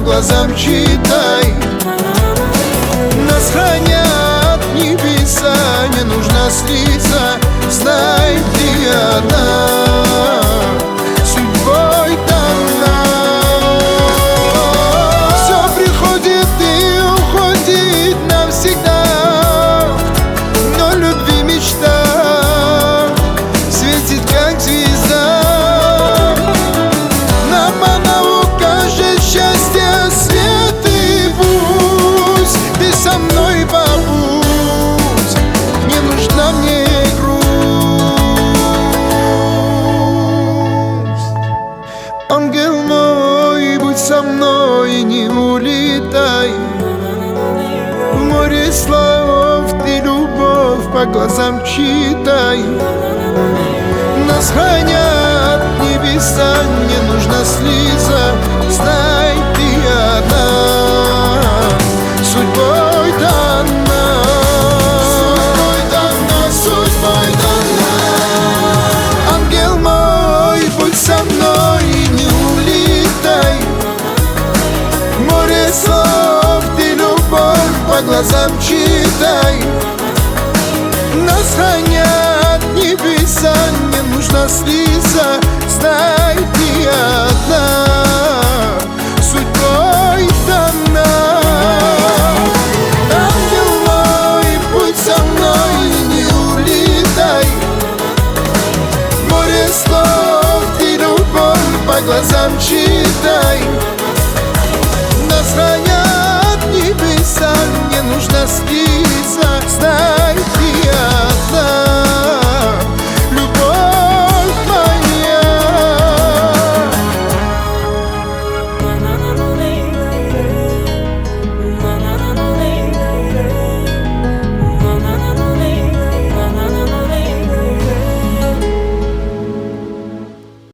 глазам читай. Нас хранят небеса, не нужно слиться. Знай, ты одна, судьбой дана. Все приходит и уходит навсегда, но любви мечта светит, как звезда. Нам она укажет счастье, свет и пусть. Ты со мной побудь, не нужна мне грусть. Ангел мой, будь со мной, не улетай. В море слов ты любовь по глазам читай. Нас хранят небеса, не нужно слиться. Знай, ты одна, судьбой дана. Судьбой дана, судьбой дана. Ангел мой, будь со мной, не улетай. В море слов ты любовь по глазам читай. Нас хранят небеса, не нужно слиться. Знай, ты одна.